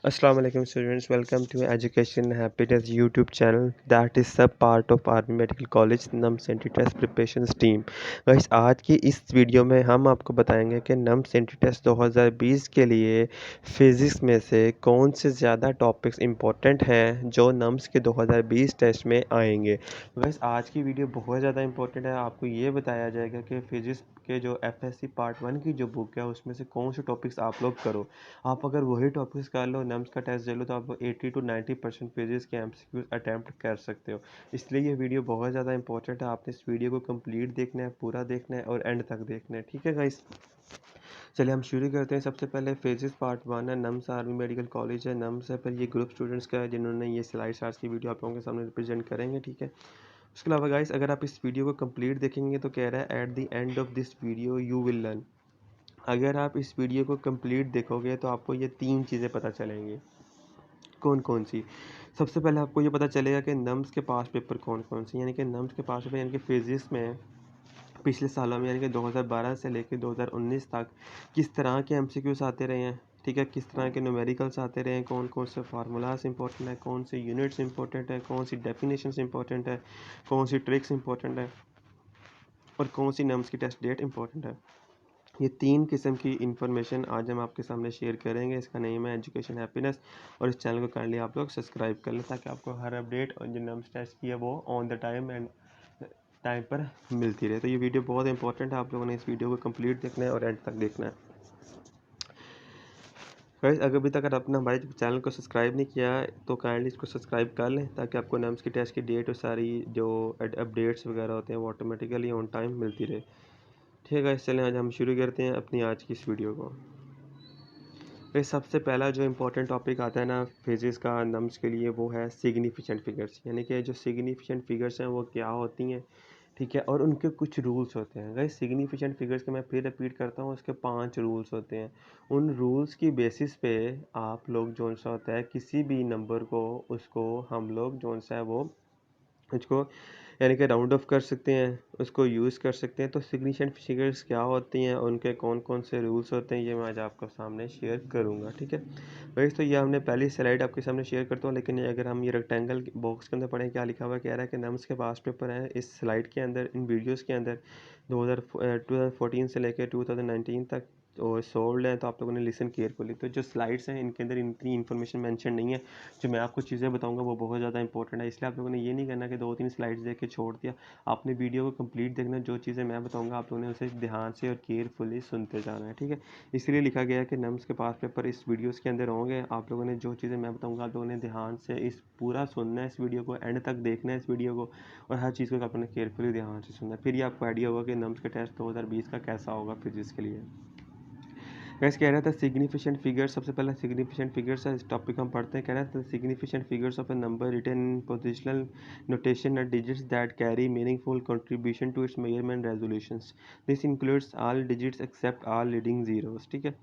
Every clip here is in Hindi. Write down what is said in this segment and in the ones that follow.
Assalamu alaikum students, welcome to Education and Happiness YouTube channel that is sub part of Army Medical College NUMS Entry Test Preparations team। Guys आज की इस वीडियो में हम आपको बताएंगे कि NUMS Entry Test 2020 के लिए फिज़िक्स में से कौन से ज़्यादा टॉपिक्स इम्पोर्टेंट हैं जो NUMS के 2020 टेस्ट में आएंगे। गाइस आज की वीडियो बहुत ज़्यादा इम्पोर्टेंट है। आपको ये बताया जाएगा कि फिज़िक्स के जो FSC पार्ट 1 की जो बुक है उसमें से कौन से टॉपिक्स आप लोग करो। आप अगर वही टॉपिक्स कर लो, नम्स का टेस्ट दे लो, तो आप 80 to 90% पेजेस के एमसीक्यूज अटैम्प्ट कर सकते हो। इसलिए ये वीडियो बहुत ज़्यादा इंपॉर्टेंट है। आपने इस वीडियो को कंप्लीट देखना है, पूरा देखना है और एंड तक देखना है। ठीक है गाइस, चलिए हम शुरू करते हैं। सबसे पहले फिजिक्स पार्ट 1 है, नम्स आर्मी मेडिकल कॉलेज है, नम्स है। फिर ये ग्रुप स्टूडेंट्स का है जिन्होंने ये स्लाइड्स आज की वीडियो आप लोगों के सामने रिप्रेजेंट करेंगे। ठीक है, उसके अलावा गाइस अगर आप इस वीडियो को कंप्लीट देखेंगे तो कह रहा है at the end of this video you will learn. अगर आप इस वीडियो को कंप्लीट देखोगे तो आपको ये 3 चीज़ें पता चलेंगी। कौन कौन सी? सबसे पहले आपको ये पता चलेगा कि नम्स के पास पेपर कौन कौन से, यानी कि नम्स के पास पेपर यानी कि फिजिक्स में पिछले सालों में यानी कि 2012 से लेकर 2019 तक किस तरह के एमसीक्यूज आते रहे हैं। ठीक है, किस तरह के न्यूमेरिकल्स आते रहे हैं, कौन कौन से फार्मूलाज इंपॉर्टेंट है, कौन से यूनिट्स इंपॉर्टेंट है, कौन सी डेफिनेशंस इंपॉर्टेंट है, कौन सी ट्रिक्स इंपॉर्टेंट है और कौन सी नम्स की टेस्ट डेट इंपॉर्टेंट है। ये 3 किस्म की इन्फॉर्मेशन आज हम आपके सामने शेयर करेंगे। इसका नेम है एजुकेशन हैप्पीनेस और इस चैनल को काइंडली आप लोग सब्सक्राइब कर लें ताकि आपको हर अपडेट और जो नम्स टेस्ट की है वो on the time and time पर मिलती रहे। तो ये वीडियो बहुत इंपॉर्टेंट है, आप लोगों ने इस वीडियो को कंप्लीट देखना है और एंड तक देखना है। गाइस अगर अभी तक अगर आपने हमारे चैनल को सब्सक्राइब नहीं किया है तो काइंडली इसको सब्सक्राइब कर लें ताकि आपको नम्स की टेस्ट की डेट और सारी जो अपडेट्स वगैरह होते हैं वो ऑटोमेटिकली ऑन टाइम मिलती रहे। ठीक है गाइस, चलें आज हम शुरू करते हैं अपनी आज की इस वीडियो को। फिर सबसे पहला जो इम्पोर्टेंट टॉपिक आता है ना फिजिक्स का नम्स के लिए वो है सिग्निफिकेंट फिगर्स, यानी कि जो सिग्निफिकेंट फिगर्स हैं वो क्या होती हैं। ठीक है, और उनके कुछ रूल्स होते हैं। गाइस सिग्निफिकेंट फिगर्स के मैं फिर रिपीट करता हूँ, उसके 5 रूल्स होते हैं। उन रूल्स की बेसिस पे आप लोग जो सा होता है किसी भी नंबर को उसको हम लोग जो सा है वो उसको यानी कि राउंड ऑफ कर सकते हैं, उसको यूज़ कर सकते हैं। तो सिग्निफिकेंट फिगर्स क्या होती हैं, उनके कौन कौन से रूल्स होते हैं, ये मैं आज आपको सामने शेयर करूंगा। ठीक है वैसे तो ये हमने पहली स्लाइड आपके सामने शेयर करता हूँ, लेकिन अगर हम ये रेक्टेंगल बॉक्स के अंदर पढ़ें क्या लिखा हुआ है, कह रहा है कि नम्स के पास पेपर है इस स्लाइड के अंदर, इन वीडियोज़ के अंदर 2014 से लेकर 2019 तक और सोल्ड है। तो आप लोगों ने लिसन केयरफुली, तो जो स्लाइड्स हैं इनके अंदर इतनी इन्फॉर्मेशन मेंशन नहीं है। जो मैं आपको चीज़ें बताऊंगा वो बहुत ज़्यादा इंपॉर्टेंट है, इसलिए आप लोगों ने ये नहीं करना कि 2-3 स्लाइड्स देख के छोड़ दिया। आपने वीडियो को कंप्लीट देखना, जो चीज़ें मैं बताऊंगा आप लोगों ने उसे ध्यान से और केयरफुली सुनते जाना है। ठीक है, इसलिए लिखा गया है कि नम्स के पास पेपर इस वीडियोस के अंदर होंगे। आप लोगों ने जो चीज़ें मैं बताऊंगा आप लोगों ने ध्यान से इस पूरा सुनना है, इस वीडियो को एंड तक देखना है इस वीडियो को, और हर चीज़ को आपने केयरफुली ध्यान से सुनना है। फिर ये आपको आइडिया होगा कि नम्स का टेस्ट 2020 का कैसा होगा फिजिक्स के लिए। वैसे कह रहा था सिग्निफिकेंट फिगर्स, सबसे पहला सिग्निफिकेंट फिगर्स है, इस टॉपिक हम पढ़ते हैं। कह रहा था significant figures of a number written in positional notation are digits that carry meaningful contribution to its measurement resolutions. This includes all digits except all leading zeros. ठीक है,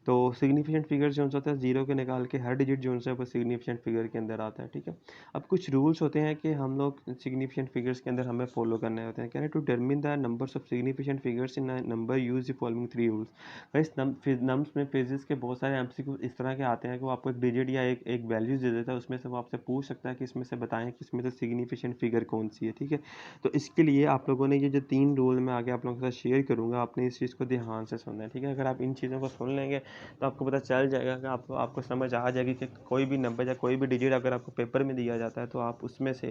तो सिग्निफिकेंट फिगर जो होता है जीरो के निकाल के हर डिजिट जो है वो सिग्निफिकेंट फिगर के अंदर आता है। ठीक है, अब कुछ रूल्स होते हैं कि हम लोग सिग्निफिकेंट फिगर्स के अंदर हमें फॉलो करने होते हैं। कह रहे to determine the numbers of significant figures in number use the following 3 rules. इस नम्स में फिजिक्स के बहुत सारे एमसीक्यू इस तरह के आते हैं कि वो आपको एक डिजिट या एक वैल्यूज दे देता है, उसमें से वो आपसे पूछ सकता है कि इसमें से बताएं कि इसमें से सिग्निफिकेंट फिगर कौन सी है। ठीक है, तो इसके लिए आप लोगों ने ये जो 3 रूल मैं आगे आप लोगों के साथ शेयर करूंगा, आपने इस चीज़ को ध्यान से सुनना है। ठीक है, अगर आप इन चीज़ों को सुन लेंगे तो आपको पता चल जाएगा कि आपको समझ आ जाएगी कि कोई भी नंबर या कोई भी डिजिट अगर आपको पेपर में दिया जाता है तो आप उसमें से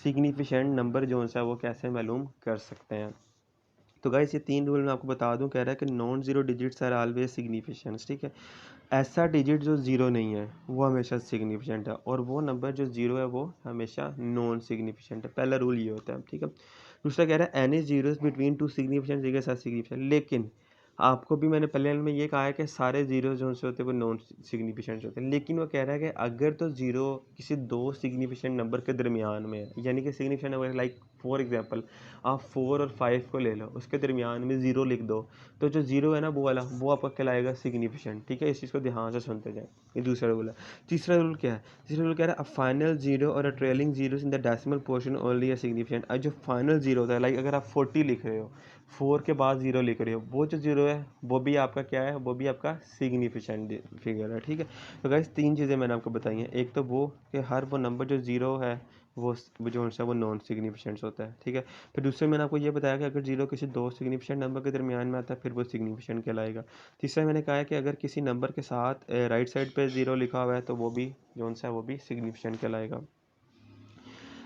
सिग्निफिकेंट नंबर जो है वो कैसे मालूम कर सकते हैं। तो गाइस ये 3 रूल मैं आपको बता दूं। कह रहा है कि non zero digits are always significant. ठीक है, ऐसा डिजिट जो जीरो नहीं है वो हमेशा सिग्निफिकेंट है, और वो नंबर जो जीरो है वो हमेशा नॉन सिग्निफिकेंट है। पहला रूल ये होता है। ठीक है, दूसरा कह रहा है any zeros between two significant figures are significant. लेकिन आपको भी मैंने पहले में ये कहा है कि सारे जीरो जो से होते हैं वो नॉन सिग्निफिकेंट होते हैं, लेकिन वो कह रहा है कि अगर तो जीरो किसी दो सिग्निफिकेंट नंबर के दरमियान में है, यानी कि significant number like for example आप 4 और 5 को ले लो, उसके दरमियान में 0 लिख दो, तो जो 0 है ना वो वाला वो आपका कहलाएगा सिग्निफिकेंट। ठीक है, इस चीज़ को ध्यान से सुनते जाए। ये दूसरा रूल है। तीसरा रूल क्या है? तीसरा रूल कह रहा है अ फाइनल जीरो और a trailing zero in the decimal portion only a significant. जो फाइनल जीरो होता है, लाइक अगर आप 40 लिख रहे हो, 4 के बाद 0 लिख रहे हो, वो जो 0 है वो भी आपका क्या है, वो भी आपका सिग्निफिकेंट फिगर है। ठीक है, तो गाइस 3 चीज़ें मैंने आपको बताई हैं। एक तो वो कि हर वो नंबर जो 0 है वो जो है वो नॉन सिग्निफिकेंट होता है। ठीक है, फिर दूसरे मैंने आपको ये बताया कि अगर 0 किसी दो सिग्निफिकेंट नंबर के दरमियान में आता है फिर वो सिग्निफिकेंट कहलाएगा। तीसरा मैंने कहा है कि अगर किसी नंबर के साथ राइट साइड पे 0 लिखा हुआ है तो वो भी जो सा है वो भी सिग्निफिकेंट कहलाएगा।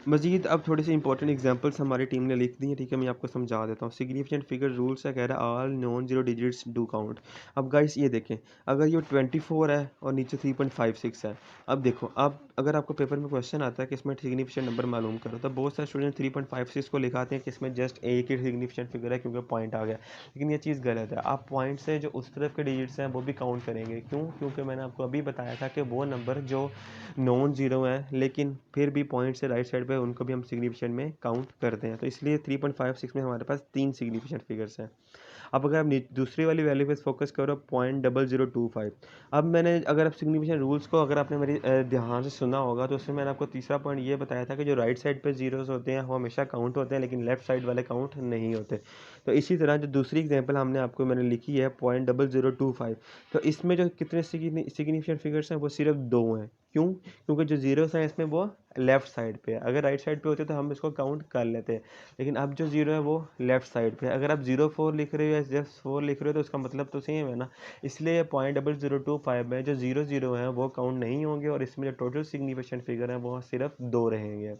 मजीद अब थोड़ी सी इंपॉर्टेंट एग्जांपल्स हमारी टीम ने लिख दी है। ठीक है, मैं आपको समझा देता हूँ। सिग्निफिकेंट फिगर रूल्स है, कह रहा है all non zero digits do count. अब गाइस ये देखें, अगर ये 24 है और नीचे 3.56 है, अब देखो, अब अगर आपको पेपर में क्वेश्चन आता है कि इसमें सिग्निफिकेंट नंबर मालूम करो, तो बहुत सारे स्टूडेंट 3.56 को लिखाते हैं कि इसमें जस्ट एक ही सिग्निफिकेंट फिगर है क्योंकि पॉइंट आ गया, लेकिन ये चीज़ गलत है। आप पॉइंट से जो उस तरफ के डिजिट्स हैं वो भी काउंट करेंगे। क्यों? क्योंकि मैंने आपको अभी बताया था कि वो नंबर जो नॉन जीरो है लेकिन फिर भी पॉइंट से राइट साइड पे उनको भी हम सिग्निफिकेंट में काउंट करते हैं। तो इसलिए 3.56 में हमारे पास 3 सिग्निफिकेंट फिगर्स हैं। अब अगर आप दूसरी वाली वैल्यू पे फोकस करो 0.0025, अब मैंने अगर आप सिग्निफिकेंट रूल्स को अगर आपने मेरी ध्यान से सुना होगा तो उसमें मैंने आपको तीसरा पॉइंट ये बताया था कि जो राइट साइड पे जीरोस होते हैं वो हमेशा काउंट होते हैं लेकिन लेफ्ट साइड वाले काउंट नहीं होते। तो इसी तरह जो दूसरी एग्जांपल हमने आपको मैंने लिखी है 0.0025, तो इसमें जो कितने सिग्निफिकेंट फिगर्स हैं वो सिर्फ 2 हैं। क्यों? क्योंकि जो जीरोस हैं इसमें वो लेफ्ट साइड पे है। अगर राइट साइड पे होते तो हम इसको काउंट कर लेते, लेकिन अब जो जीरो है वो लेफ्ट साइड पे है। अगर आप 04 लिख रहे हो या जस्ट 4 लिख रहे हो तो उसका मतलब तो सेम है ना, इसलिए 0.0025 में जो 00 है वो काउंट नहीं होंगे और इसमें जो टोटल सिग्निफिकेंट फिगर है वो सिर्फ 2 रहेंगे।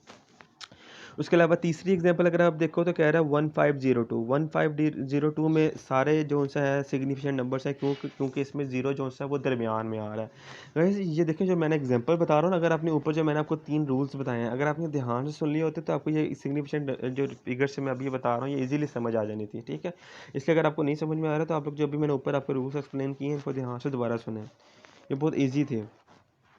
उसके अलावा तीसरी एग्जांपल अगर आप देखो तो कह रहा है 1502 में सारे जो सा है सिग्निफिकेंट नंबर्स है, क्योंकि इसमें जीरो जो सा है वो दरमियान में आ रहा है। गाइस ये देखें, जो मैंने एग्जांपल बता रहा हूँ ना, अगर आपने ऊपर जो मैंने आपको 3 रूल्स बताए हैं, अगर आपने ध्यान से सुन लिए होते तो आपको ये सिग्निफिकेंट जो फिगर से मैं अभी बता रहा हूँ ये इजीली समझ आ जानी थी। ठीक है, इसलिए अगर आपको नहीं समझ में आ रहा तो आप लोग जो भी मैंने ऊपर आपको रूल्स एक्सप्लेन किए हैं इनको ध्यान से दोबारा सुने, ये बहुत ईजी थे।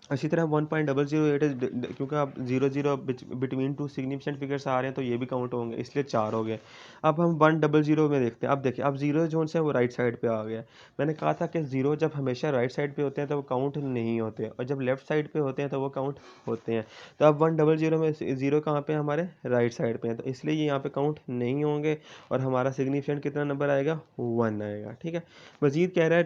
इसी तरह 1.008 क्योंकि आप 0 0 बिटवीन टू सिग्निफिकेंट फिगर्स आ रहे हैं तो ये भी काउंट होंगे, इसलिए 4 हो गए। अब हम 100 में देखते हैं। अब देखिए, अब जीरो जोन से वो राइट साइड पे आ गया। मैंने कहा था कि जीरो जब हमेशा राइट साइड पे होते हैं तो वो काउंट नहीं होते और जब लेफ्ट साइड पे होते हैं तो वो काउंट होते हैं। तो अब 100 में जीरो कहाँ पे हमारे राइट साइड पे है, तो इसलिए ये यहाँ पे काउंट नहीं होंगे और हमारा सिग्निफिकेंट कितना नंबर आएगा, 1 आएगा। ठीक है, मजीद कह रहा है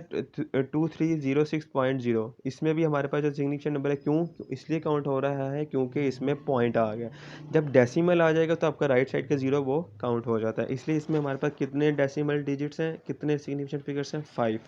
2306.0, इसमें भी हमारे पास जो सिग्निफिकेंट नंबर है, क्यों इसलिए काउंट हो रहा है क्योंकि इसमें पॉइंट आ गया। जब डेसिमल आ जाएगा तो आपका राइट साइड का जीरो वो काउंट हो जाता है, इसलिए इसमें हमारे पास कितने डेसिमल डिजिट्स हैं, कितने सिग्निफिकेंट फिगर्स हैं, 5।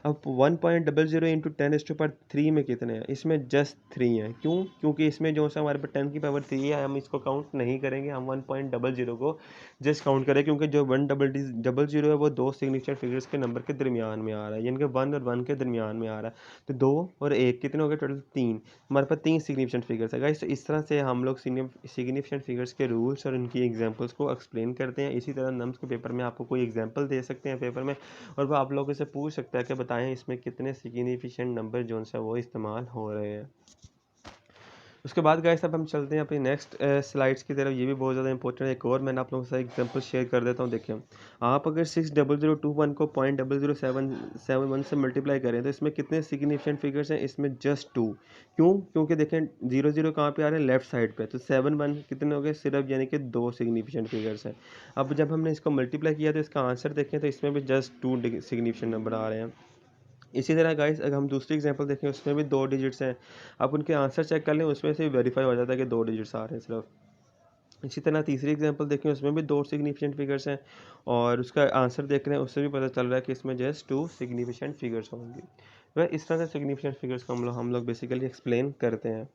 अब 1.00 इंटू 10⁻³ में कितने हैं, इसमें जस्ट 3 हैं। क्यों? क्योंकि इसमें जो सा हमारे पास 10⁻³ है हम इसको काउंट नहीं करेंगे, हम 1.00 को जस्ट काउंट करें क्योंकि जो 100 है वो दो सिग्निफिकेंट फिगर्स के नंबर के दरमियान में आ रहा है, यानी कि 1 और 1 के दरमियान में आ रहा है। तो 2 और 1 कितने हो गए टोटल, 3। हमारे पास 3 सिग्निफिकेंट फिगर्स है गाइस। तो इस तरह से हम लोग सिग्निफिकेंट फिगर्स के रूल्स और उनकी एग्जांपल्स को एक्सप्लेन करते हैं। इसी तरह नम्स के पेपर में आपको कोई एग्जांपल दे सकते हैं पेपर में और वो आप लोगों से पूछ सकता है कि बताएं इसमें कितने सिग्निफिकेंट नंबर जो है वो इस्तेमाल हो रहे हैं। उसके बाद गाइस अब हम चलते हैं अपनी नेक्स्ट स्लाइड्स की तरफ। ये भी बहुत ज़्यादा इंपॉर्टेंट है। एक और मैंने आप लोगों के साथ एग्जांपल शेयर कर देता हूँ। देखिए, आप अगर 600021 को 0.00771 से मल्टीप्लाई करें तो इसमें कितने सिग्निफिकेंट फिगर्स हैं, इसमें जस्ट 2। क्यों? क्योंकि देखें 00 कहाँ पे आ रहे हैं, लेफ्ट साइड पे, तो 71 कितने हो गए सिर्फ, यानी कि 2 सिग्निफिकेंट फिगर्स हैं। अब जब हमने इसको मल्टीप्लाई किया तो इसका आंसर देखें तो इसमें भी जस्ट 2 सिग्निफिकेंट नंबर आ रहे हैं। इसी तरह गाइस अगर हम दूसरी एग्जांपल देखें उसमें भी 2 डिजिट्स हैं। आप उनके आंसर चेक कर लें, उसमें से वेरीफाई हो जाता है कि 2 डिजिट्स आ रहे हैं सिर्फ। इसी तरह तीसरी एग्जांपल देखें उसमें भी 2 सिग्निफिकेंट फिगर्स हैं और उसका आंसर देख रहे हैं, उससे भी पता चल रहा है कि इसमें जस्ट 2 सिग्निफिकेंट फिगर्स होंगे। वह इस तरह से सिग्निफिकेंट फिगर्स को हम लोग बेसिकली एक्सप्लेन करते हैं।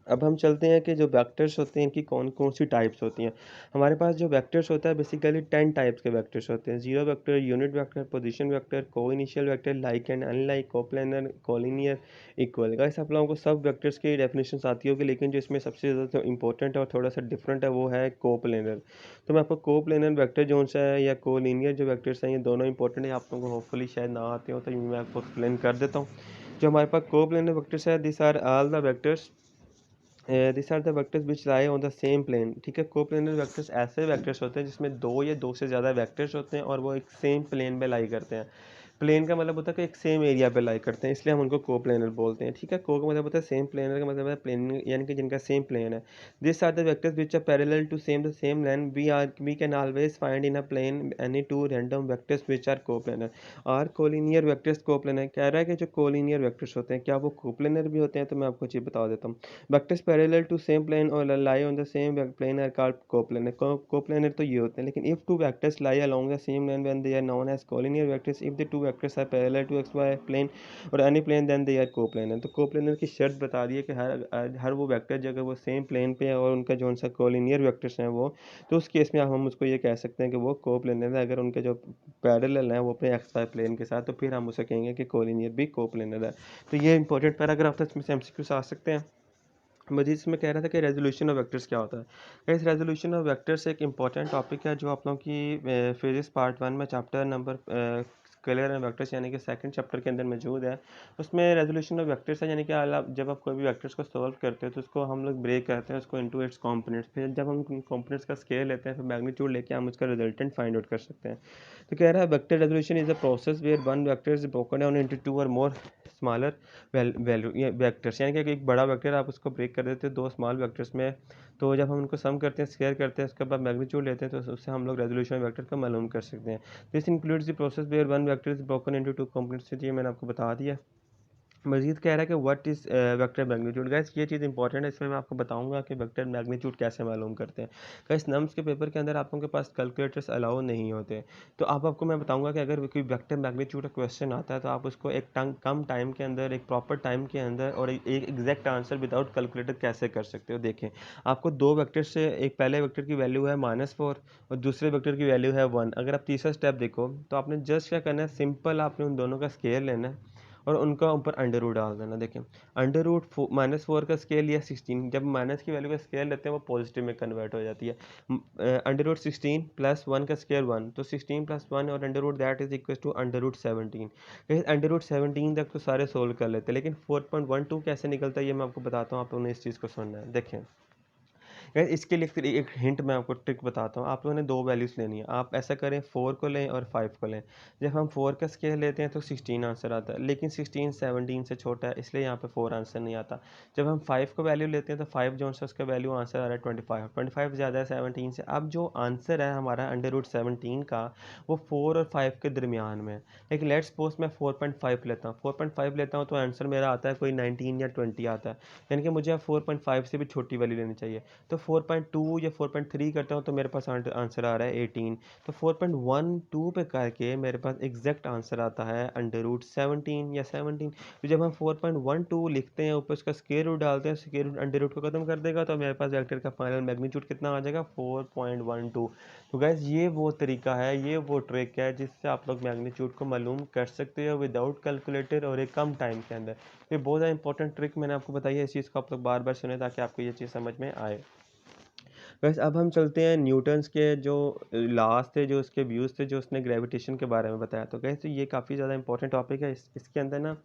अब हम चलते हैं कि जो वेक्टर्स होते हैं इनकी कौन कौन सी टाइप्स होती हैं। हमारे पास जो वेक्टर्स होता है बेसिकली 10 टाइप्स के वेक्टर्स होते हैं। Zero vector, unit vector, position vector, coinitial vector, like and unlike, coplanar, collinear, equal. Guys आप लोगों को सब वेक्टर्स की डेफिनेशन आती होगी, लेकिन जो इसमें सबसे ज़्यादा जो इंपॉर्टेंट है और थोड़ा सा डिफरेंट है वो है कोप्लेनर। तो मैं आपको कोप्लेनर वेक्टर जो सा है या कोलिनियर जो वेक्टर्स हैं ये दोनों इंपॉर्टेंट है। आप लोगों को होपफुली शायद ना आते हो तो मैं आपको एक्सप्लेन कर देता हूँ। जो हमारे पास कोप्लेनर वेक्टर्स है, this are all the vectors this are the vectors which lie on the same plane. ठीक है, कोप्लेनर वेक्टर्स ऐसे वेक्टर्स होते हैं जिसमें दो या दो से ज़्यादा वेक्टर्स होते हैं और वो एक सेम प्लेन पे लाई करते हैं। प्लेन का मतलब होता है कि एक सेम एरिया पे लाई करते हैं, इसलिए हम उनको कोप्लेनर बोलते हैं। ठीक है, को का मतलब होता है सेम, प्लेनर का मतलब है प्लेन यानी कि जिनका सेम प्लेन है। This are the vectors which are parallel to same the same line, we can always find in a plane any two random vectors which are coplanar. और कोलिनियर वेक्टर्स कोप्लेनर कह रहा है कि जो कोलिनियर वेक्टर्स होते हैं क्या वो कोप्लेनर भी होते हैं, तो मैं आपको चीज़ बता देता हूँ। Vectors parallel to same plane और lie on the same plane are called coplanar. Coplanar तो ये होते हैं, लेकिन if two vectors lie along the same line when they are known as collinear vectors. If the two vectors are parallel to X Y plane और any plane then they are coplanar. तो कोप्लेनर की शर्त बता दी है कि हर वो वेक्टर जो अगर वो सेम प्लेन पे है और उनका जो सा कोलिनियर वेक्टर्स हैं वो, तो उस केस में हम उसको ये कह सकते हैं कि वो कोप्लेनर है। अगर उनके जो पैरेलल हैं वो अपने एक्स वाई प्लेन के साथ, तो फिर हम उसे कहेंगे कि कोलिनियर भी कोप्लेनर है। तो ये इंपॉर्टेंट पैराग्राफ था, इसमें से एमसीक्यूज आ सकते हैं। मजीद इसमें कह रहा था कि रेजोल्यूशन ऑफ वेक्टर्स क्या होता है। इस रेजोल्यूशन ऑफ वेक्टर्स एक इंपॉर्टेंट टॉपिक है जो आप लोगों की फिजिक्स पार्ट 1 में chapter number scalar and vectors यानी कि सेकंड चैप्टर के अंदर मौजूद है। उसमें रेजोल्यूशन ऑफ वेक्टर्स है, यानी कि जब आप कोई भी वेक्टर्स को सॉल्व करते हैं तो उसको हम लोग ब्रेक करते हैं उसको इनटू इट्स कंपोनेंट्स। फिर जब हम कंपोनेंट्स का स्केल लेते हैं फिर मैग्नीट्यूड लेके हम उसका रिजल्टेंट फाइंड आउट कर सकते हैं। तो कह रहा है vector resolution is a process where one vector is broken down into two और मोर स्मॉलर वैल्यू वेक्टर्स, यानी कि एक बड़ा वेक्टर आप उसको ब्रेक कर देते हैं दो स्मॉल वेक्टर्स में। तो जब हम उनको सम करते हैं, स्क्वायर करते हैं, उसके बाद मैग्नीट्यूड लेते हैं, तो उससे हम लोग रेजोल्यूशन वेक्टर का मालूम कर सकते हैं। This includes the process where one vector is broken into two components. ये मैंने आपको बता दिया। मजीद कह रहा है कि what is vector magnitude. Guys ये चीज़ इंपॉर्टेंट है, इसमें मैं आपको बताऊंगा कि वेक्टर मैग्नीट्यूड कैसे मालूम करते हैं। गाइस नम्स के पेपर के अंदर आप लोगों के पास कैलकुलेटर्स अलाउ नहीं होते, तो आपको मैं बताऊंगा कि अगर कोई वेक्टर मैग्नीट्यूड का क्वेश्चन आता है तो आप उसको एक कम टाइम के अंदर, एक प्रॉपर टाइम के अंदर और एक एग्जैक्ट आंसर विदाउट कैलकुलेटर कैसे कर सकते हो। देखें, आपको दो वेक्टर से, एक पहले वेक्टर की वैल्यू है -4 और दूसरे वेक्टर की वैल्यू है 1। अगर आप तीसरा स्टेप देखो तो आपने जस्ट क्या करना है, सिंपल आपने उन दोनों का स्केल लेना है और उनका ऊपर अंडर रूट डाल देना। देखें, अंडर रूट -4 का स्केल या 16, जब माइनस की वैल्यू का स्केल लेते हैं वो पॉजिटिव में कन्वर्ट हो जाती है। अंडर रूट 16 प्लस 1 का स्केल 1, तो 16 प्लस 1 और under root that is equal to under root 17। Under root 17 तक तो सारे सोल्व कर लेते हैं, लेकिन 4.12 कैसे निकलता है ये मैं आपको बताता हूँ, आप लोगों ने इस चीज़ को सुनना है। देखें यार, इसके लिए फिर एक हिंट मैं आपको ट्रिक बताता हूँ। आप लोगों ने दो वैल्यूज़ लेनी है, आप ऐसा करें 4 को लें और 5 को लें। जब हम 4 का स्केल लेते हैं तो 16 आंसर आता है, लेकिन 16 17 से छोटा है इसलिए यहाँ पे 4 आंसर नहीं आता। जब हम 5 को वैल्यू लेते हैं तो 5 जो सा उसका वैल्यू आंसर आ रहा है 25, 25 ज़्यादा है 17 से। अब जो आंसर है हमारा अंडर रूट 17 का वो 4 और 5 के दरमियान में है। लेकिन लेट्स सपोज मैं 4.5 लेता हूँ, 4.5 लेता हूँ तो आंसर मेरा आता है कोई 19 या 20 आता है, यानी कि मुझे अब 4.5 से भी छोटी वैल्यू लेनी चाहिए। तो 4.2 या 4.3 करता हूँ तो मेरे पास आंसर आ रहा है 18। तो 4.12 पे करके मेरे पास एग्जैक्ट आंसर आता है अंडर रूट 17 या 17। तो जब हम 4.12 लिखते हैं ऊपर उसका स्क्वायर रूट डालते हैं, स्क्वायर रूट अंडर रूट को खत्म कर देगा, तो मेरे पास वेक्टर का फाइनल मैग्नीट्यूड कितना आ जाएगा, 4.12। तो गैस ये वो तरीका है, ये वो ट्रिक है जिससे आप लोग मैग्नीट्यूड को मालूम कर सकते हो विदाउट कैलकुलेटर और एक कम टाइम के अंदर। ये बहुत ज़्यादा इंपॉर्टेंट ट्रिक मैंने आपको बताई है, इस चीज़ को आप लोग बार बार सुने ताकि आपको ये चीज़ समझ में आए। बस अब हम चलते हैं न्यूटन्स के जो लॉज थे, जो उसके व्यूज़ थे, जो उसने ग्रेविटेशन के बारे में बताया। तो गैस ये काफ़ी ज़्यादा इंपॉर्टेंट टॉपिक है। इसके अंदर ना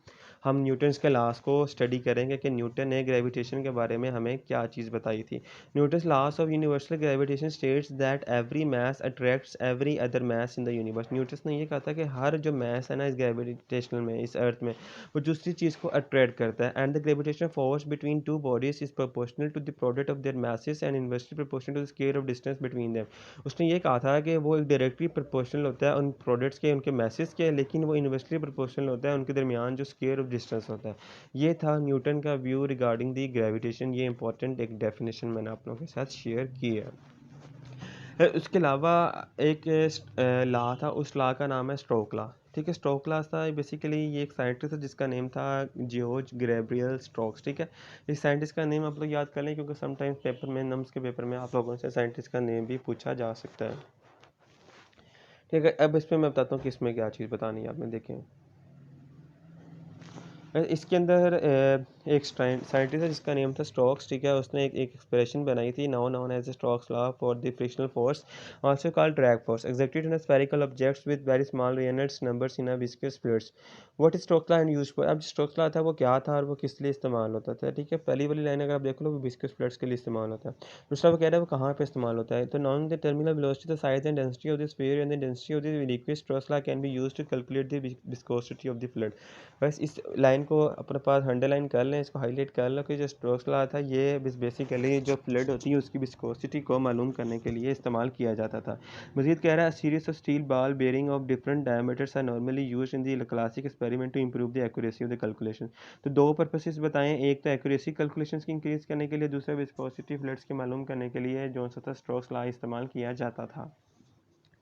हम न्यूटन्स के लॉज को स्टडी करेंगे कि न्यूटन ने ग्रेविटेशन के बारे में हमें क्या चीज़ बताई थी। Newton's laws of universal gravitation states that every mass attracts every other mass in the universe. Newton's ने ये कहा था कि हर जो मास है ना इस ग्रेविटेशनल में, इस अर्थ में, वो दूसरी चीज़ को अट्रैक्ट करता है। And the gravitation force between two bodies is proportional to the product of their masses and inversely proportional to the square of distance between them. उसने ये कहा था कि वो एक डायरेक्टली प्रोपोर्शनल होता है उन प्रोडक्ट्स के, उनके मासेस के, लेकिन वो इनवर्सली प्रोपोर्शनल होता है उनके दरमियान जो स्क्वायर ऑफ डिस्टेंस होता है। ये था न्यूटन का व्यू रिगार्डिंग दी ग्रेविटेशन। ये इंपॉर्टेंट एक डेफिनेशन मैंने आप लोगों के साथ शेयर की है। उसके अलावा एक लॉ था, उस लॉ का नाम है स्टोक लॉ। ठीक है, स्टोक लॉ था बेसिकली, ये एक साइंटिस्ट है जिसका नेम था जॉर्ज गैब्रियल स्टोक्स। ठीक है, इस साइंटिस्ट का नेम आप लोग याद कर लें क्योंकि समटाइम्स पेपर में, नम्स के पेपर में आप लोगों से साइंटिस्ट का नेम भी पूछा जा सकता है। ठीक है, अब इसमें मैं बताता हूँ कि इसमें क्या चीज़ बतानी है आपने। देखें इसके अंदर एक साइंटिस्ट है जिसका नेम था स्टोक्स, ठीक है। उसने एक एक्सप्रेशन बनाई थी known as Stokes law for the frictional force, also called drag force, executed in spherical objects with very small Reynolds numbers in a viscous fluids. What is Stokes law and used for? अब स्टोक्स लॉ था वो क्या था और वो किस लिए इस्तेमाल होता था, ठीक है। पहली वाली लाइन अगर आप देख लो वो विस्कस फ्लूइड्स के लिए इस्तेमाल होता है। दूसरा वो कह रहा है वो कहाँ पे इस्तेमाल होता है, तो known the terminal velocity, the size and density of the sphere and the density of the liquid, Stokes law can be used to calculate the viscosity of the fluid. बस इस लाइन को अपने पास अंडरलाइन कर लें, इसको हाईलाइट कर लो कि जो स्टोक्स लॉ था ये बेसिकली जो फ्लूइड होती है उसकी विस्कोसिटी को मालूम करने के लिए इस्तेमाल किया जाता था। मजीद कह रहा है series of steel ball bearing of different diameters are normally used in the classic experiment to improve the accuracy of the calculation. तो दो पर्पसेस बताएं, एक तो एक्यूरेसी कैलकुलेशंस की इंक्रीज करने के लिए, दूसरा विस्कोसिटी फ्लूइड्स की मालूम करने के लिए जो सा था स्टोक्स लॉ इस्तेमाल किया जाता था,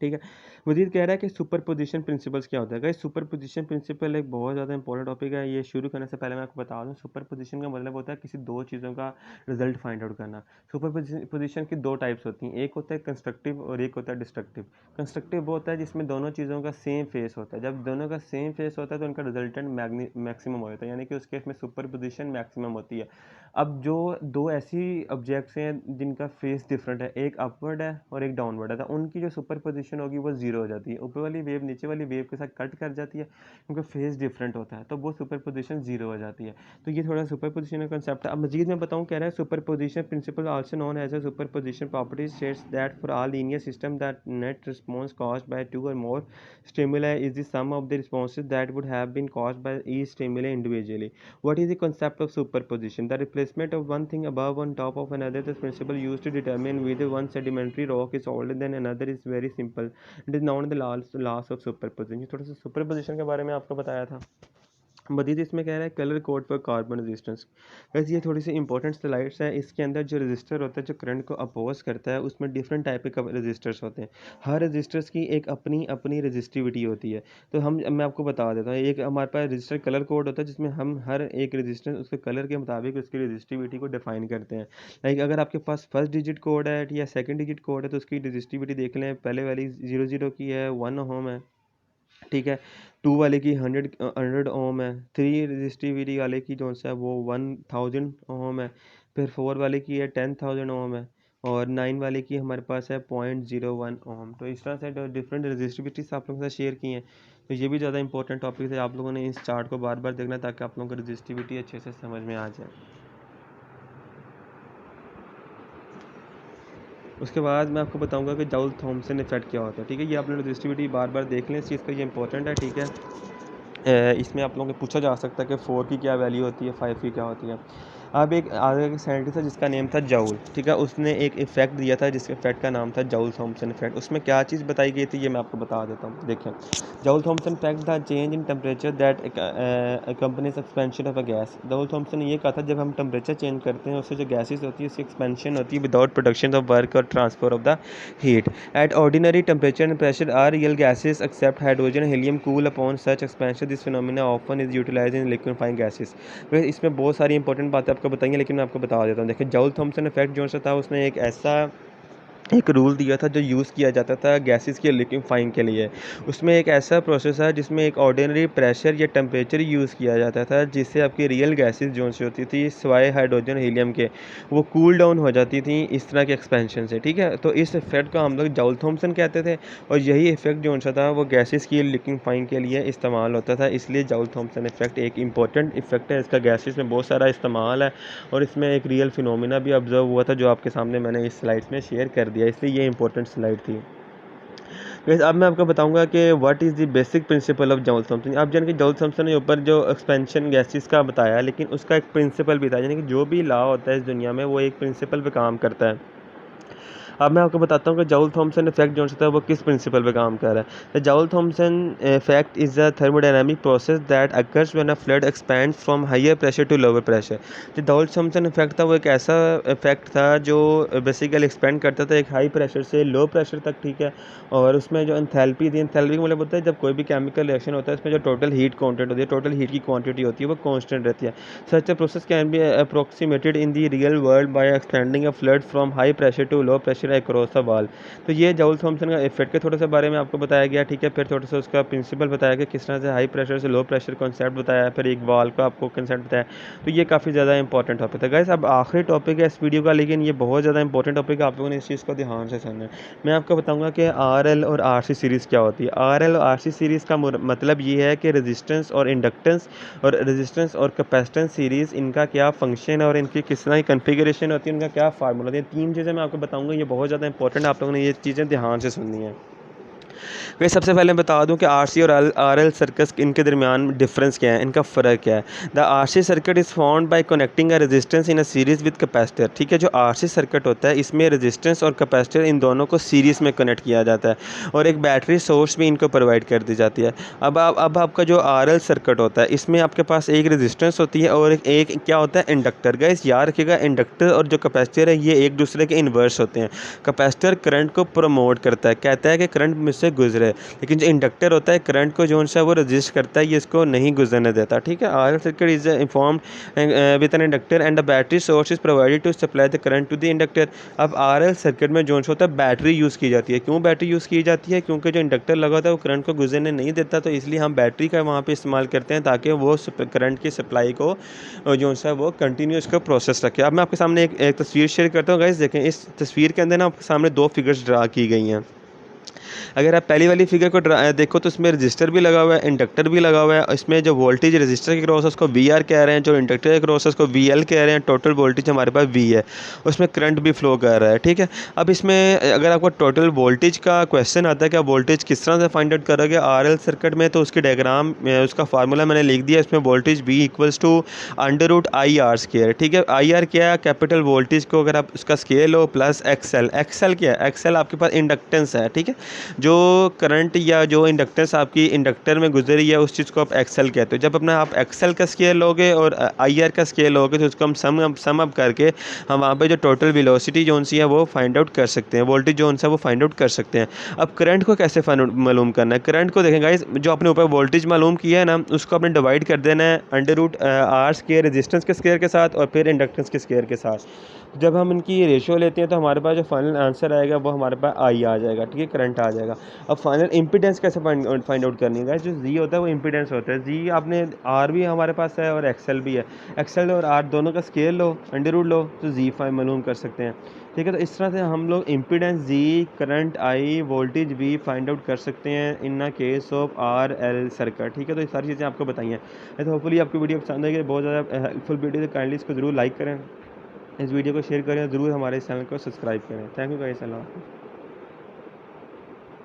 ठीक है। मजीद कह रहा है कि सुपर पोजिशन प्रिंसिपल्स क्या होता है। गाइस सुपर पोजिशन प्रिंसिपल एक बहुत ज़्यादा इंपॉर्टेंट टॉपिक है। ये शुरू करने से पहले मैं आपको बता दूं, सुपर पोजिशन का मतलब होता है किसी दो चीज़ों का रिजल्ट फाइंड आउट करना। सुपर पोजिशन की दो टाइप्स होती हैं, एक होता है कंस्ट्रक्टिव और एक होता है डिस्ट्रक्टिव। कंस्ट्रक्टिव वो होता है जिसमें दोनों चीज़ों का सेम फेस होता है। जब दोनों का सेम फेस होता है तो उनका रिजल्टेंट मैक्सिमम हो जाता है, यानी कि उस केस में सुपर पोजिशन मैक्सिमम होती है। अब जो दो ऐसी ऑब्जेक्ट्स हैं जिनका फेस डिफरेंट है, एक अपवर्ड है और एक डाउनवर्ड है, तो उनकी जो सुपर पोजिशन होगी वो जीरो हो जाती है। ऊपर वाली वेव नीचे वाली वेव के साथ कट कर जाती है क्योंकि फेस डिफरेंट होता है, तो वो सुपर पोजिशन जीरो हो जाती है। तो ये थोड़ा सुपर पोजिशन का कंसेप्ट है। अब मजीद मैं बताऊँ, कह रहा है superposition principle also known as a superposition property states that for all linear system that net response caused by two or more stimuli is the sum of the responses that would have been caused by each stimuli individually. What is the concept of superposition? The replacement of one thing above on top of another. The principle used to determine whether one sedimentary rock is older than another is very simple. It is known as the laws of superposition. थोड़ा सा सुपरपोजिशन के बारे में आपको बताया था। मजीद इसमें कह रहा है colour code for carbon resistance. वैसे ये थोड़ी सी इंपॉर्टेंट स्लाइड्स है। इसके अंदर जो रजिस्टर होता है जो करंट को अपोज करता है उसमें डिफरेंट टाइप के रजिस्टर्स होते हैं। हर रजिस्टर्स की एक अपनी अपनी रजिस्टिविटी होती है। तो मैं आपको बता देता हूँ, एक हमारे पास रजिस्टर कलर कोड होता है जिसमें हम हर एक रजिस्टर उसके कलर के मुताबिक उसकी रजिस्टिविटी को डिफाइन करते हैं। लाइक अगर आपके पास फर्स्ट डिजिट कोड है या सेकेंड डिजिट कोड है तो उसकी रजिस्टिविटी देख लें, पहले वाली 00 की है 1 ओम है, ठीक है। 2 वाले की 100 ओम है, 3 रजिस्टिविटी वाले की जो सा है वो 1000 ओम है, फिर 4 वाले की है 10,000 ओम है और 9 वाले की हमारे पास है 0.01 ओम। तो इस तरह से डिफरेंट रजिस्टिविटीज आप लोगों के साथ शेयर की हैं। तो ये भी ज़्यादा इंपॉर्टेंट टॉपिक है, आप लोगों ने इस चार्ट को बार बार देखना ताकि आप लोगों को रजिस्टिविटी अच्छे से समझ में आ जाए। उसके बाद मैं आपको बताऊंगा कि जाउल थॉमसन इफेक्ट क्या होता है, ठीक है। ये आप लोग रजिस्टिविटी बार बार देख लें, इस चीज़ का ये इंपॉर्टेंट है, ठीक है। इसमें आप लोगों को पूछा जा सकता है कि 4 की क्या वैल्यू होती है, 5 की क्या होती है। अब एक आगे साइंटिस्ट है जिसका नेम था जाउल, ठीक है। उसने एक इफेक्ट दिया था जिसके इफेक्ट का नाम था जाउल थॉमसन इफेक्ट। उसमें क्या चीज़ बताई गई थी ये मैं आपको बता देता हूँ। देखें, Joule Thomson effect the change in temperature that companies expansion of a gas. Joule Thomson ने ये कहा था जब हम टेम्परेचर चेंज करते हैं उससे जो गैसेज होती है उसकी एक्सपेंशन होती है विदाउट प्रोडक्शन ऑफ वर्क और transfer of the heat at ordinary temperature and pressure are real gases except hydrogen helium cool upon such expansion this phenomena often is utilise in liquefying gases. वैसे इसमें बहुत सारी इंपॉर्टेंट बातें आपको बताएंगे लेकिन मैं आपको बता देता हूँ। देखिए, जाउल थॉमसन इफेक्ट जो सा था उसने एक रूल दिया था जो यूज़ किया जाता था गैसेस के लिक्विफाइंग के लिए। उसमें एक ऐसा प्रोसेस है जिसमें एक ऑर्डिनरी प्रेशर या टेम्परेचर यूज़ किया जाता था जिससे आपकी रियल गैसेस जो सी होती थी सिवाय हाइड्रोजन हीलियम के वो कूल डाउन हो जाती थी इस तरह के एक्सपेंशन से, ठीक है। तो इस इफेक्ट को हम लोग जाउल थॉमसन कहते थे और यही इफेक्ट जो सा था वो गैसेस की लिक्विफाइंग के लिए इस्तेमाल होता था, इसलिए जाउल थॉमसन इफेक्ट एक इंपॉर्टेंट इफेक्ट है। इसका गैसेस में बहुत सारा इस्तेमाल है और इसमें एक रियल फिनोमिना भी ऑब्जर्व हुआ था जो आपके सामने मैंने इस स्लाइड में शेयर कर दिया, इसलिए ये इंपॉर्टेंट स्लाइड थी। वैसे अब मैं आपको बताऊंगा कि what is the basic principle of Joule Thomson. आप जान के जाउल थॉमसन ने ऊपर जो एक्सपेंशन गैसेस का बताया लेकिन उसका एक प्रिंसिपल भी था, यानी कि जो भी लॉ होता है इस दुनिया में वो एक प्रिंसिपल पे काम करता है। अब मैं आपको बताता हूँ कि जाउल थॉमसन इफेक्ट जो होता है वो किस प्रिंसिपल पे काम कर रहा है। The Joule Thomson effect is a thermodynamic process that occurs when a fluid expands from higher pressure to lower pressure. जो जाउल थॉमसन इफेक्ट था वो एक ऐसा इफेक्ट था जो बेसिकली एक्सपेंड करता था एक हाई प्रेशर से लो प्रेशर तक, ठीक है। और उसमें जो एंथैल्पी थी, एंथैल्पी का मतलब होता है जब कोई भी केमिकल रिएक्शन होता है उसमें जो टोटल हीट कॉन्टेंट होती है, टोटल हीट की क्वांटिटी होती है वो कांस्टेंट रहती है। Such a process can be approximated in the real world by expanding a fluid from high pressure to low pressure pressure across the wall. तो ये जॉल थॉमसन का इफेक्ट के थोड़ा सा बारे में आपको बताया गया, ठीक है। फिर थोड़ा सा उसका प्रिंसिपल बताया कि किस तरह से हाई प्रेशर से लो प्रेशर कॉन्सेप्ट बताया, फिर एक वॉल का आपको कंसेप्ट बताया। तो ये काफ़ी ज़्यादा इंपॉर्टेंट टॉपिक था गाइस। अब आखिरी टॉपिक है इस वीडियो का, लेकिन ये बहुत ज़्यादा इंपॉर्टेंट टॉपिक है, आप लोगों ने इस चीज़ को ध्यान से सुनना है। मैं आपको बताऊंगा कि RL और RC सीरीज़ क्या होती है। RL और RC सीरीज़ का मतलब ये है कि रेजिस्टेंस और इंडक्टेंस और रेजिस्टेंस और कैपेसिटेंस सीरीज़, इनका क्या फंक्शन है और इनकी किस तरह की कन्फिगरेशन होती है, इनका क्या फार्मूला होती है। 3 चीज़ें मैं आपको बताऊंगा, ये बहुत ज़्यादा इंपॉर्टेंट है, आप लोगों ने ये चीज़ें ध्यान से सुननी है। वैसे सबसे पहले मैं बता दूं कि RC और RL सर्किट, इनके दरमियान डिफरेंस क्या है, इनका फ़र्क क्या है। The RC circuit is found by connecting a resistance in a series with capacitor, ठीक है। जो RC सर्किट होता है इसमें रेजिस्टेंस और कैपेसिटर इन दोनों को सीरीज़ में कनेक्ट किया जाता है और एक बैटरी सोर्स भी इनको प्रोवाइड कर दी जाती है। अब आपका जो RL सर्किट होता है इसमें आपके पास एक रेजिस्टेंस होती है और एक क्या होता है, इंडक्टर। गाइस याद रखिएगा, इंडक्टर और जो कैपेसिटर है ये एक दूसरे के इन्वर्स होते हैं। कैपेसिटर करंट को प्रमोट करता है, कहता है कि करंट मुझसे गुजरे, लेकिन जो इंडक्टर होता है करंट को जो है वो रजिस्ट करता है, ये इसको नहीं गुजरने देता, ठीक है। RL circuit is informed with an inductor and the battery source is provided to supply the current to the inductor. अब RL सर्किट में जो होता है बैटरी यूज़ की जाती है। क्यों बैटरी यूज़ की जाती है? क्योंकि जो इंडक्टर लगा होता है वो करंट को गुजरने नहीं देता, तो इसलिए हम बैटरी का वहाँ पे इस्तेमाल करते हैं ताकि वो करंट की सप्लाई को जो है वो कंटिन्यूस का प्रोसेस रखे। अब मैं आपके सामने एक तस्वीर शेयर करता हूँ गाइस, देखें इस तस्वीर के अंदर ना आपके सामने 2 फिगर्स ड्रा की गई हैं। अगर आप पहली वाली फिगर को देखो तो इसमें रजिस्टर भी लगा हुआ है, इंडक्टर भी लगा हुआ है। इसमें जो वोल्टेज रजिस्टर के क्रॉस है उसको VR कह रहे हैं, जो इंडक्टर के क्रॉस है उसको VL कह रहे हैं। टोटल वोल्टेज हमारे पास V है, उसमें करंट भी फ्लो कर रहा है, ठीक है। अब इसमें अगर आपको टोटल वोल्टेज का क्वेश्चन आता है कि आप वोल्टेज किस तरह से फाइंड आउट करोगे RL सर्किट में, तो उसकी डायग्राम उसका फार्मूला मैंने लिख दिया। इसमें voltage V equals to √IR², ठीक है। IR क्या है? कैपिटल वोल्टेज को अगर आप उसका स्केल हो प्लस XL। XL क्या है? XL आपके पास इंडक्टेंस है, ठीक है। जो करंट या जो इंडक्टेंस आपकी इंडक्टर में गुजरी है उस चीज़ को आप एक्सेल कहते हो। जब अपना आप एक्सेल का स्केल लोगे और IR का स्केल लोगे तो उसको हम सम अप करके हम वहाँ पे जो टोटल वेलोसिटी जो सी है वो फाइंड आउट कर सकते हैं, वोल्टेज जो सा वो फाइंड आउट कर सकते हैं। अब करंट को कैसे मालूम करना है? करंट को देखें गाइस, जो अपने ऊपर वोल्टेज मालूम किया है ना उसको आपने डिवाइड कर देना है √R² रेजिस्टेंस के स्केयर के साथ और फिर इंडक्टेंस के स्केयर के साथ। जब हम इनकी रेशियो लेते हैं तो हमारे पास जो फाइनल आंसर आएगा वो हमारे पास I आ जाएगा, ठीक है, करंट आ जाएगा। अब फाइनल इंपीडेंस कैसे फाइंड आउट करनी है? जो Z होता है वो इंपीडेंस होता है। Z आपने R भी हमारे पास है और XL भी है। XL और R दोनों का स्केल लो, अंडर रूट लो, तो Z मालूम कर सकते हैं, ठीक है। तो इस तरह से हम लोग impedance Z, current I, voltage V find out कर सकते हैं in the case of RL circuit, ठीक है। तो ये सारी चीज़ें आपको बताई हैं। तो होपफुली आपको वीडियो पसंद आएगी, बहुत ज़्यादा हेल्पफुल वीडियो, तो काइंडली इसको ज़रूर लाइक करें, इस वीडियो को शेयर करें, ज़रूर हमारे चैनल को सब्सक्राइब करें। थैंक यू गाइस, अल्लाह हाफ़िज़।